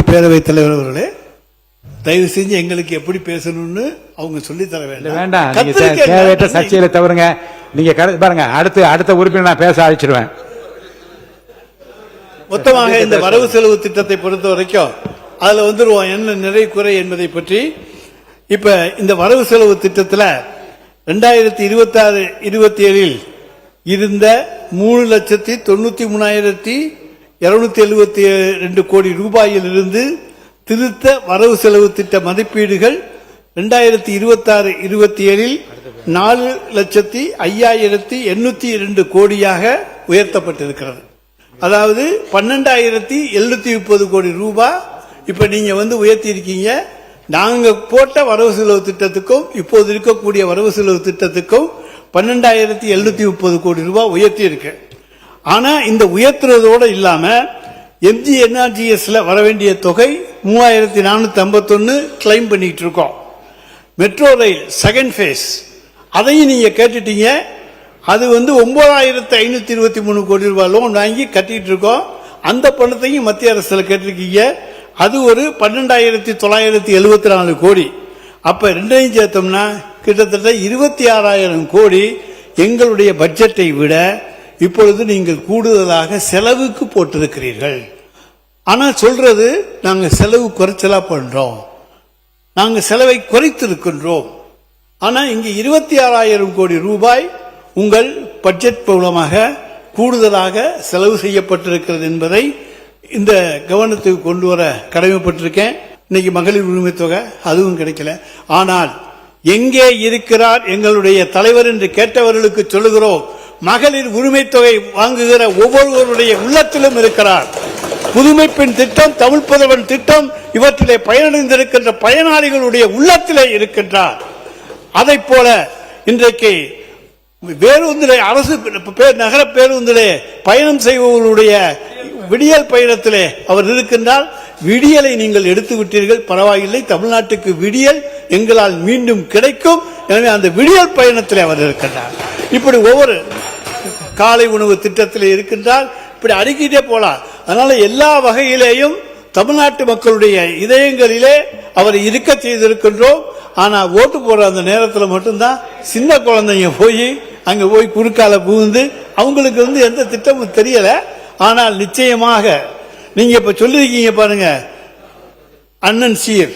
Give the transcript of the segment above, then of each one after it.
பேரவைத் தலைவர் அவர்களே, தயவு செஞ்சு எங்களுக்கு எப்படி பேசணும்னு அவங்க சொல்லி தர வேண்டாம். தேவையற்ற சர்ச்சையில தவறுங்க. நீங்க பாருங்க, அடுத்த உறுப்பினர் நான் பேச அழைச்சிருவேன். மொத்தமாக இந்த வரவு செலவு திட்டத்தை பொறுத்த வரைக்கும் அதுல வந்துருவோம் என்ன நிறை குறை என்பதை பற்றி. இப்ப இந்த வரவு செலவு திட்டத்தில் 2026-27 இருந்த 3,93,272 கோடி ரூபாயில் இருந்து திருத்த வரவு செலவு திட்ட மதிப்பீடுகள் 2026-27 4,05,802 கோடியாக உயர்த்தப்பட்டிருக்கிறது. அதாவது 12,730 கோடி ரூபாய் இப்ப நீங்க உயர்த்தி இருக்கீங்க. நாங்க போட்ட வரவு செலவு திட்டத்துக்கும் இப்போது இருக்கக்கூடிய வரவு செலவு திட்டத்துக்கும் 12,730 கோடி ரூபாய் உயர்த்தி இருக்கு. ஆனா இந்த உயர்த்துறதோட இல்லாம MGNRGSல வர வேண்டிய தொகை 3,451 கிளைம் பண்ணிட்டு இருக்கோம். மெட்ரோ ரயில் செகண்ட் ஃபேஸ் அதையும் நீங்க கேட்டுட்டீங்க. அது 9,523 கோடி ரூபாய் லோன் வாங்கி கட்டிட்டு இருக்கோம். அந்த பணத்தையும் மத்திய அரசுல கேட்டிருக்கீங்க. அது ஒரு 12,974 கோடி. அப்ப ரெண்டையும் சேர்த்தோம்னா கிட்டத்தட்ட 26,000 கோடி எங்களுடைய பட்ஜெட்டை விட இப்பொழுது நீங்கள் கூடுதலாக செலவுக்கு போட்டிருக்கிறீர்கள். ஆனா சொல்றது நாங்க செலவு குறைச்சலா பண்றோம், நாங்க செலவை குறைத்திருக்கின்றோம். ஆனா இங்க 26,000 கோடி ரூபாய் உங்கள் பட்ஜெட் மூலமாக கூடுதலாக செலவு செய்யப்பட்டிருக்கிறது என்பதை இந்த கவனத்துக்கு கொண்டு வர கடமைப்பட்டிருக்கேன். இன்னைக்கு மகளிர் உரிமை தொகை அதுவும் கிடைக்கல. ஆனால் எங்கே இருக்கிறார் எங்களுடைய தலைவர் என்று கேட்டவர்களுக்கு சொல்லுகிறோம், மகளிர் உரிமை தொகை வாங்குகிற ஒவ்வொருவருடைய உள்ளத்திலும் இருக்கிறார். புதுமை பெண் திட்டம், தமிழ் புதல்வன் திட்டம் இவற்றிலே பயனடைந்திருக்கின்ற பயனாளிகளுடைய உள்ளத்திலே இருக்கின்றார். அதை போல இன்றைக்கு பேருந்திலே அரசு நகர பேருந்திலே பயணம் செய்பவர்களுடைய விடியல் பயணத்திலே அவர் இருக்கின்றார். விடியலை நீங்கள் எடுத்து விட்டீர்கள், பரவாயில்லை. தமிழ்நாட்டுக்கு விடியல் எங்களால் மீண்டும் கிடைக்கும். எனவே அந்த விடியல் பயணத்திலே அவர் இருக்கின்றார். இப்படி ஒவ்வொரு காலை உணவு திட்டத்திலே இருக்கின்றார். இப்படி அடுக்கிட்டே போலாம். அதனால எல்லா வகையிலேயும் தமிழ்நாட்டு மக்களுடைய இதயங்களிலே அவர் இருக்க செய்திருக்கின்றோம். ஆனா ஓட்டு போற அந்த நேரத்தில் மட்டும்தான் சின்ன குழந்தைங்க அங்க போய் குறுக்கால புகுந்து அவங்களுக்கு எந்த திட்டமும் தெரியல. ஆனால் நிச்சயமாக நீங்க இப்ப சொல்லிருக்கீங்க பாருங்க, அண்ணன் சீர்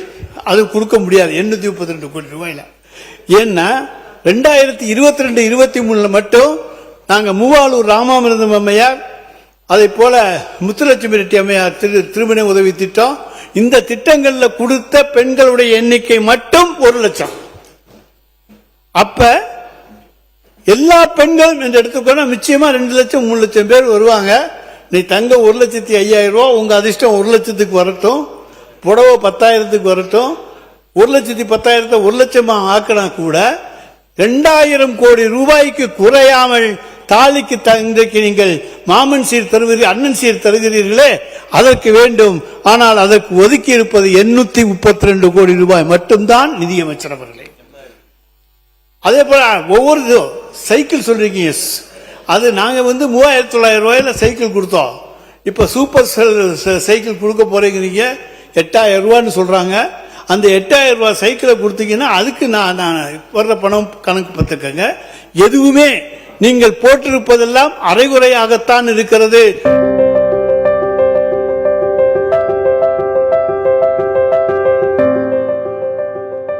அது கொடுக்க முடியாது 832 கோடி ரூபாயில. ஏன்னா 2022-23 மட்டும் நாங்க மூவாளூர் ராமாமிர்தம் அம்மையார், அதை போல முத்துலட்சுமி ரெட்டி அம்மையார் திருமண உதவி திட்டம், இந்த திட்டங்கள்ல கொடுத்த பெண்களுடைய எண்ணிக்கை மட்டும் 1 லட்சம். அப்ப எல்லா பெண்களும் என்று எடுத்துக்கோனா நிச்சயமா 2 லட்சம் 3 லட்சம் பேர் வருவாங்க. நீ தங்க 1,05,000 ரூபாய், உங்க அதிர்ஷ்டம் 1 லட்சத்துக்கு வரட்டும், புடவை 10,000க்கு வரட்டும். 1,10,000 1 லட்சமா ஆக்கினா கூட 2,000 கோடி ரூபாய்க்கு குறையாமல் தாலிக்கு இன்றைக்கு நீங்கள் மாமன் சீர் தருவீர்கள், அண்ணன் சீர் தருகிறீர்களே, அதற்கு வேண்டும். ஆனால் அதற்கு ஒதுக்கி இருப்பது 832 கோடி ரூபாய் மட்டும்தான் நிதியமைச்சர் அவர்களே. அதே போல ஒவ்வொரு சைக்கிள் சொல்றீங்க, அது நாங்க 3,900 ரூபாயில சைக்கிள் கொடுத்தோம். இப்ப சூப்பர் சைக்கிள் கொடுக்க போறீங்க 8,000 ரூபான்னு சொல்றாங்க. அந்த 8,000 ரூபாய் சைக்கிளை கொடுத்தீங்கன்னா அதுக்கு நான் வர்ற பணம் கணக்கு பார்த்துக்கங்க. எதுவுமே நீங்கள் போட்டிருப்பதெல்லாம் அரைகுறையாகத்தான் இருக்கிறது.